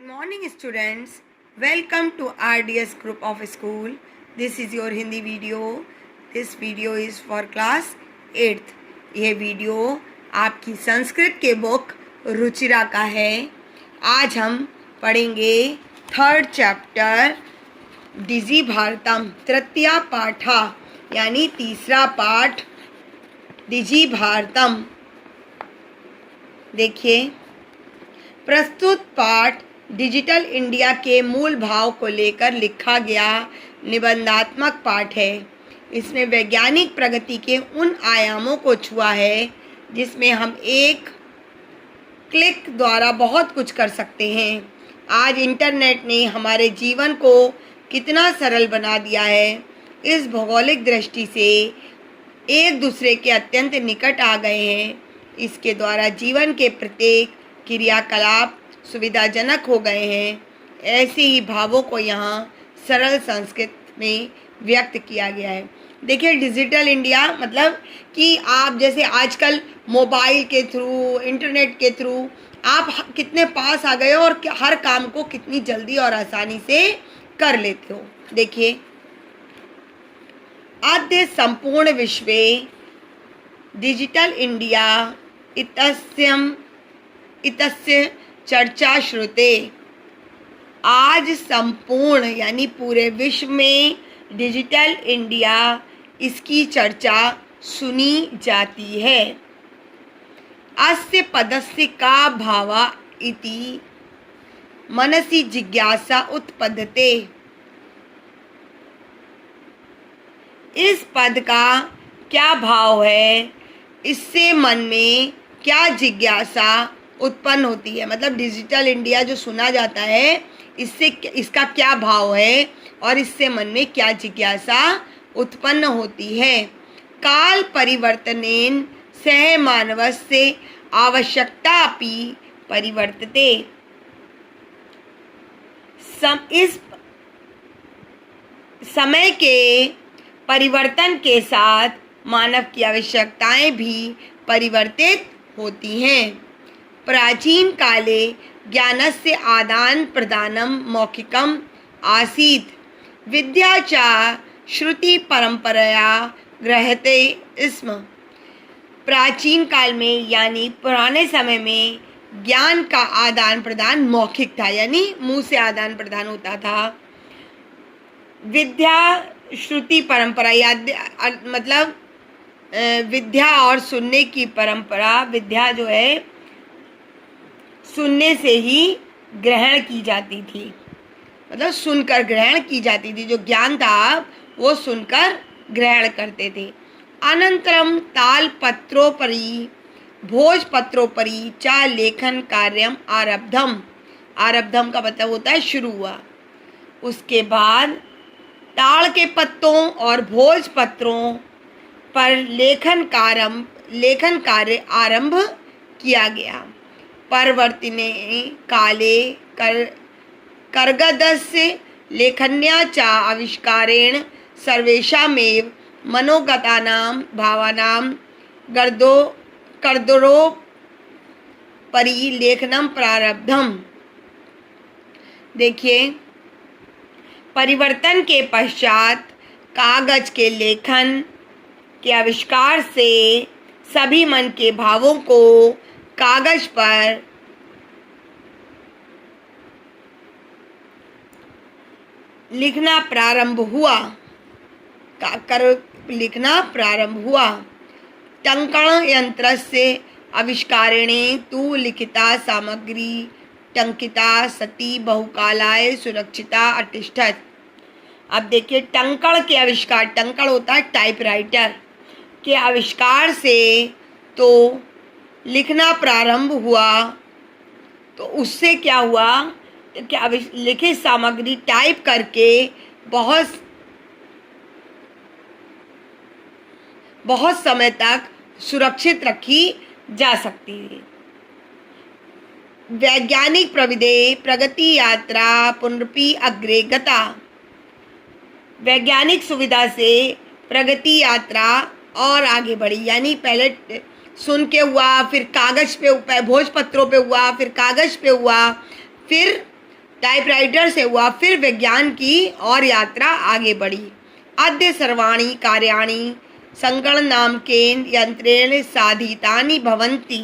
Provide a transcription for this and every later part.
morning, students. Welcome to RDS group of school. This is your Hindi video. This video is for class 8th. यह video आपकी संस्कृत के book Ruchira का है. आज हम पढ़ेंगे 3rd चैप्टर डिजी भारतम तृतीया पाठा यानी तीसरा पाठ डिजी भारतम. देखिए, प्रस्तुत पाठ डिजिटल इंडिया के मूल भाव को लेकर लिखा गया निबंधात्मक पाठ है. इसमें वैज्ञानिक प्रगति के उन आयामों को छुआ है जिसमें हम एक क्लिक द्वारा बहुत कुछ कर सकते हैं. आज इंटरनेट ने हमारे जीवन को कितना सरल बना दिया है. इस भौगोलिक दृष्टि से एक दूसरे के अत्यंत निकट आ गए हैं. इसके द्वारा जीवन के प्रत्येक क्रियाकलाप सुविधाजनक हो गए हैं. ऐसे ही भावों को यहाँ सरल संस्कृत में व्यक्त किया गया है. देखिए, डिजिटल इंडिया मतलब कि आप जैसे आजकल मोबाइल के थ्रू, इंटरनेट के थ्रू आप कितने पास आ गए हो और हर काम को कितनी जल्दी और आसानी से कर लेते हो. देखिए, अद्य संपूर्ण विश्वे डिजिटल इंडिया इतस्य चर्चा श्रुते. आज संपूर्ण यानी पूरे विश्व में डिजिटल इंडिया इसकी चर्चा सुनी जाती है. अस्य पदस्य का भावा इति मनसि जिज्ञासा उत्पद्यते. इस पद का क्या भाव है, इससे मन में क्या जिज्ञासा उत्पन्न होती है. मतलब डिजिटल इंडिया जो सुना जाता है इससे इसका क्या भाव है और इससे मन में क्या जिज्ञासा उत्पन्न होती है. काल परिवर्तनेन सह मानवस्य आवश्यकता अपि परिवर्तते. इस समय के परिवर्तन के साथ मानव की आवश्यकताएं भी परिवर्तित होती हैं. प्राचीन काले ज्ञानस्य आदान प्रदानम मौखिकम आसीत्. विद्या च श्रुति परंपरया गृह्यते स्म. प्राचीन काल में यानी पुराने समय में ज्ञान का आदान प्रदान मौखिक था, यानी मुंह से आदान प्रदान होता था. विद्या श्रुति परंपरा याद मतलब विद्या और सुनने की परंपरा. विद्या जो है सुनने से ही ग्रहण की जाती थी, मतलब सुनकर ग्रहण की जाती थी. जो ज्ञान था वो सुनकर ग्रहण करते थे. अनंतरम तालपत्रोपरि भोजपत्रोपरि च लेखन कार्यम आरब्धम. आरब्धम का मतलब होता है शुरू हुआ. उसके बाद ताड़ के पत्तों और भोजपत्रों पर लेखन कार्य आरंभ किया गया. परवर्तिने काले कर्गदस्य लेखन्या च आविष्कारेण सर्वेषामेव मनोगतानां भावानां कर्दरोपरि लेखनम प्रारब्धम. देखिए, परिवर्तन के पश्चात कागज के लेखन के आविष्कार से सभी मन के भावों को कागज पर लिखना प्रारंभ हुआ. टंकण यंत्र से आविष्कारेणे तु लिखिता सामग्री टंकिता सती बहुकालाय सुरक्षिता अतिष्ठत. अब देखिए, टंकण के आविष्कार, टंकण होता है टाइपराइटर, के आविष्कार से तो लिखना प्रारंभ हुआ. तो उससे क्या हुआ कि लिखित सामग्री टाइप करके बहुत समय तक सुरक्षित रखी जा सकती है. वैज्ञानिक प्रगति यात्रा पुनरपि अग्रे गता. वैज्ञानिक सुविधा से प्रगति यात्रा और आगे बढ़ी, यानी पहले सुन के हुआ, फिर कागज पे भोजपत्रों पे हुआ, फिर कागज पे हुआ, फिर टाइपराइटर से हुआ, फिर विज्ञान की और यात्रा आगे बढ़ी। अद्य सर्वाणि कार्याणि संगणनामकेन यंत्रेण साधितानि भवन्ति।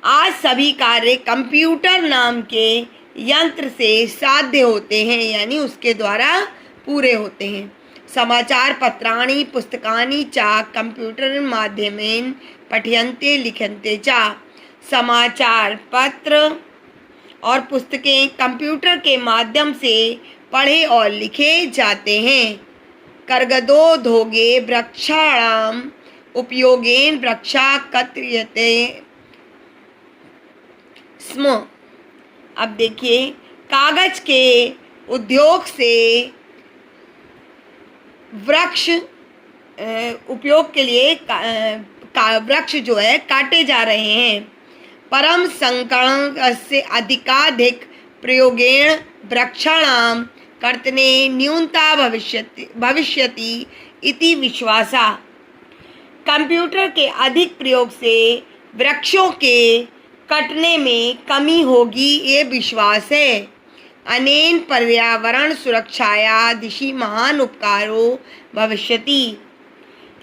आज सभी कार्य कंप्यूटर नाम के यंत्र से साध्य होते हैं, यानी उसके द्वारा पूरे होते हैं। समाचार पत्राणि पुस्तकानि च कंप्यूटर माध्यमेन पठ्यन्ते लिख्यन्ते च। समाचार पत्र और पुस्तकें कंप्यूटर के माध्यम से पढ़े और लिखे जाते हैं। कर्गदो धोगे वृक्षाणाम उपयोगेन वृक्षा कत्र्यते स्म। अब देखिए, कागज के उद्योग से वृक्ष उपयोग के लिए वृक्ष जो है काटे जा रहे हैं। परम संकरणस्य अधिकाधिक प्रयोगेण वृक्षाणां कर्तने न्यूनता भविष्यति इति विश्वासा। कंप्यूटर के अधिक प्रयोग से वृक्षों के कटने में कमी होगी, ये विश्वास है। अनेन पर्यावरण सुरक्षाया दिशि महान उपकारो भविष्यति।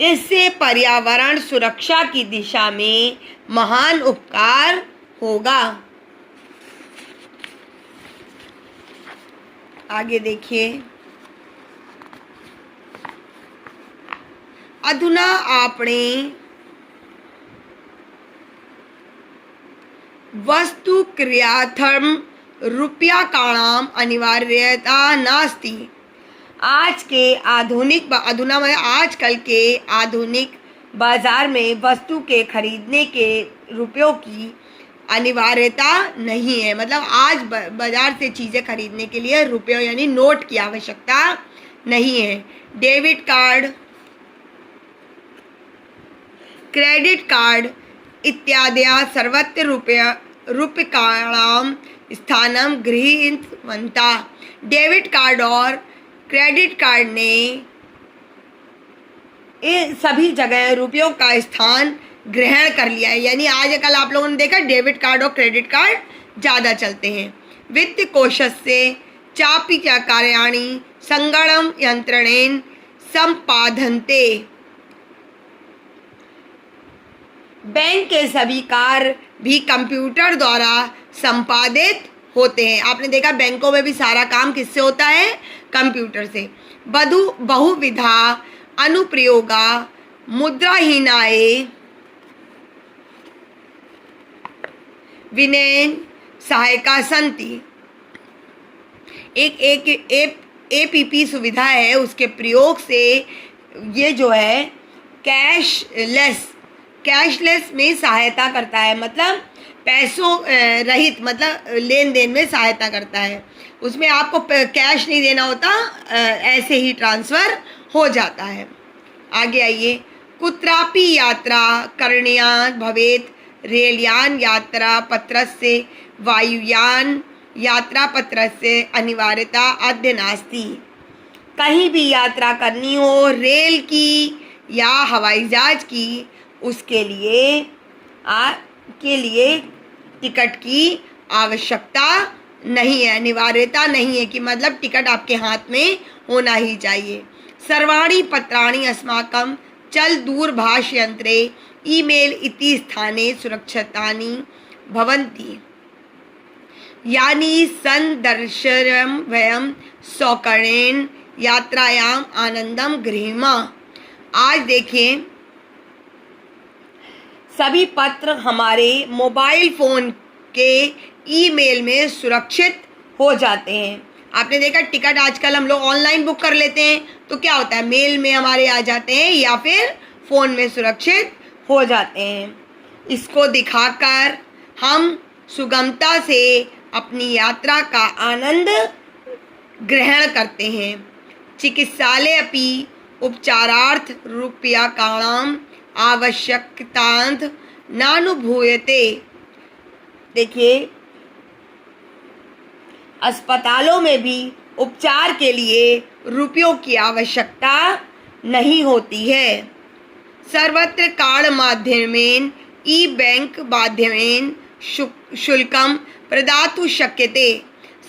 इससे पर्यावरण सुरक्षा की दिशा में महान उपकार होगा। आगे देखिए, अधुना आपणे वस्तु क्रियार्थम रूप्यकाणाम अनिवार्यता नास्ति। आज के आधुनिक अधुना में आजकल के आधुनिक बाजार में वस्तु के खरीदने के रुपयों की अनिवार्यता नहीं है। मतलब आज बाजार से चीज़ें खरीदने के लिए रुपयों यानी नोट की आवश्यकता नहीं है। डेबिट कार्ड, क्रेडिट कार्ड इत्यादि सर्वत्र रूप्यकाणां स्थानं गृहीतवन्तः। डेबिट कार्ड और क्रेडिट कार्ड ने ये सभी जगह रुपयों का स्थान ग्रहण कर लिया है। यानी आजकल आप लोगों ने देखा डेबिट कार्ड और क्रेडिट कार्ड ज़्यादा चलते हैं। वित्त कोशस्य चापि च कार्याणि संगणक यंत्रणेन संपादन्ते। बैंक के सभी कार्य भी कंप्यूटर द्वारा संपादित होते हैं। आपने देखा बैंकों में भी सारा काम किससे होता है? कंप्यूटर से। बहुविधा अनुप्रयोगा मुद्राहीनाय विनयन सहायका संति। एक एपीपी सुविधा है, उसके प्रयोग से ये जो है कैशलेस में सहायता करता है। मतलब पैसों रहित, मतलब लेन देन में सहायता करता है। उसमें आपको कैश नहीं देना होता, ऐसे ही ट्रांसफ़र हो जाता है। आगे आइए, कुत्रापि यात्रा करणीया भवेत् रेलयान यात्रा पत्रस्य वायुयान यात्रा पत्रस्य अनिवार्यता अद्य नास्ति। कहीं भी यात्रा करनी हो, रेल की या हवाई जहाज की, उसके लिए टिकट की आवश्यकता नहीं है, अनिवार्यता नहीं है कि मतलब टिकट आपके हाथ में होना ही चाहिए। सर्वाणि पत्राणि अस्माकं चल दूरभाष यंत्रे ईमेल इति स्थाने सुरक्षितानि भवन्ति, यानी संदर्शनं वयं सौकर्येण यात्रायाम आनंदम गृहीमा। आज देखें, सभी पत्र हमारे मोबाइल फ़ोन के ईमेल में सुरक्षित हो जाते हैं। आपने देखा टिकट आजकल हम लोग ऑनलाइन बुक कर लेते हैं, तो क्या होता है, मेल में हमारे आ जाते हैं या फिर फ़ोन में सुरक्षित हो जाते हैं। इसको दिखाकर हम सुगमता से अपनी यात्रा का आनंद ग्रहण करते हैं। चिकित्सालय अपि उपचारार्थ रूप्यकाणां आवश्यकतांत नानुभूयते। देखिए, अस्पतालों में भी उपचार के लिए रुपयों की आवश्यकता नहीं होती है। सर्वत्र कार्ड माध्यमेन ई बैंक माध्यमेन शुल्कम प्रदातु शक्यते।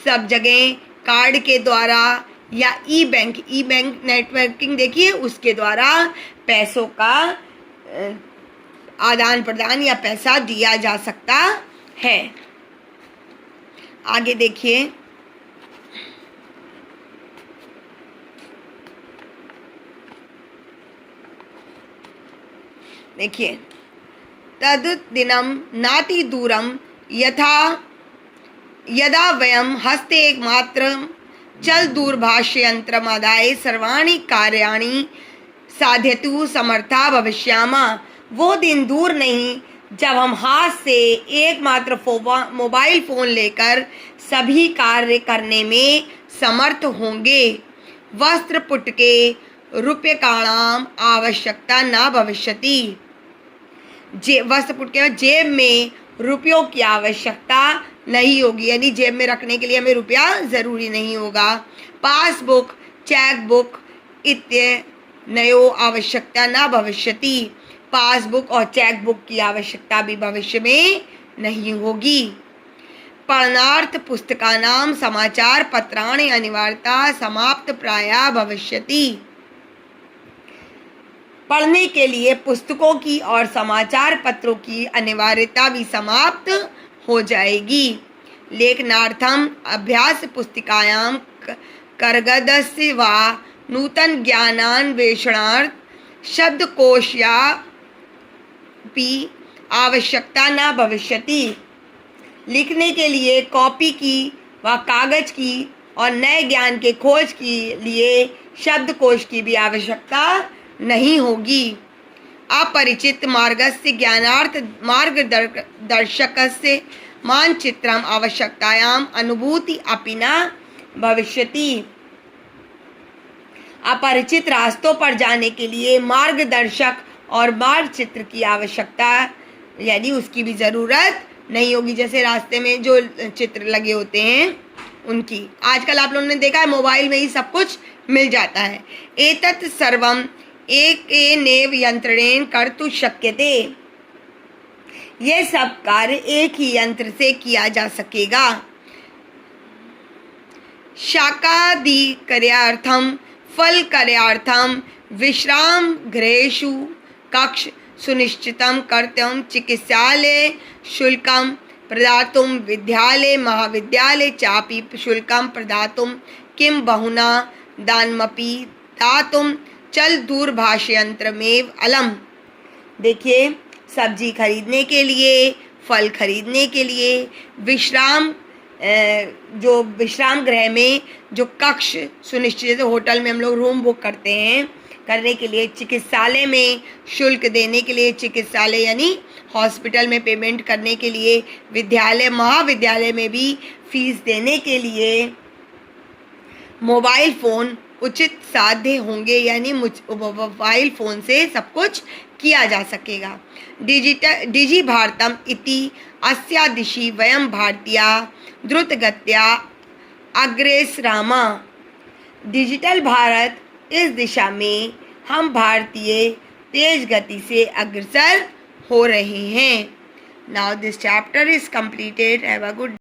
सब जगह कार्ड के द्वारा या ई बैंक नेटवर्किंग देखिए उसके द्वारा पैसों का आदान प्रदान या पैसा दिया जा सकता है। आगे देखिए, तद्दिनं नाति दूरं यदा वयं हस्ते एकमात्रं चल दूरभाषयंत्रमादाय सर्वाणि कार्याणि साध्यतु समर्था भविष्यामः। वो दिन दूर नहीं जब हम हाथ से एकमात्र मोबाइल फ़ोन लेकर सभी कार्य करने में समर्थ होंगे। वस्त्र पुटके रूप्यकाणाम आवश्यकता न भविष्यति। वस्त्र पुटके जेब में रुपयों की आवश्यकता नहीं होगी, यानी जेब में रखने के लिए हमें रुपया ज़रूरी नहीं होगा। पासबुक चेक बुक इत्यनयो आवश्यकता न भविष्यति। पासबुक और चेक बुक की आवश्यकता भी भविष्य में नहीं होगी। पठनार्थ पुस्तकानां समाचार पत्राणि अनिवार्यता समाप्त प्रायः भविष्यति। पढ़ने के लिए पुस्तकों की और समाचार पत्रों की अनिवार्यता भी समाप्त हो जाएगी। लेखनार्थम अभ्यास पुस्तिकायां करगदस्य वा नूतन ज्ञानान्वेषणार्थ शब्दकोशयापि आवश्यकता न भविष्यति। लिखने के लिए कॉपी की व कागज की और नए ज्ञान के खोज के लिए शब्दकोश की भी आवश्यकता नहीं होगी। अपरिचित मार्गस्य ज्ञानार्थ मार्गदर्शकस्य मानचित्रम आवश्यकतायाम अनुभूति अपि न भविष्यति। अपरिचित रास्तों पर जाने के लिए मार्गदर्शक और मानचित्र की आवश्यकता यानी उसकी भी ज़रूरत नहीं होगी। जैसे रास्ते में जो चित्र लगे होते हैं उनकी, आजकल आप लोगों ने देखा है मोबाइल में ही सब कुछ मिल जाता है। एतत् सर्वम एकेनैव यंत्रेण कर्तुं शक्यते। ये सब कार्य एक ही यंत्र से किया जा सकेगा। शाकादि कार्यार्थम फल कार्यार्थम विश्राम गृहेषु कक्ष सुनिश्चितं कर्तुं चिकित्सालय शुल्कं प्रदातुं विद्यालय महाविद्यालय चापि शुल्कं प्रदातुं किं बहुना दानमपि दातुं चल दूरभाषयंत्रमेव अलम। देखिए, सब्जी खरीदने के लिए, फल खरीदने के लिए, जो विश्राम गृह में जो कक्ष सुनिश्चित होटल में हम लोग रूम बुक करते हैं करने के लिए, चिकित्सालय में शुल्क देने के लिए, चिकित्सालय यानी हॉस्पिटल में पेमेंट करने के लिए, विद्यालय महाविद्यालय में भी फीस देने के लिए मोबाइल फ़ोन उचित साध्य होंगे, यानी मोबाइल फ़ोन से सब कुछ किया जा सकेगा। डिजि भारतम इति अस्या दिशि वयम भारतीया द्रुतगत्या अग्रेसरामा। डिजिटल भारत इस दिशा में हम भारतीय तेज गति से अग्रसर हो रहे हैं। Now this chapter is completed. Have a good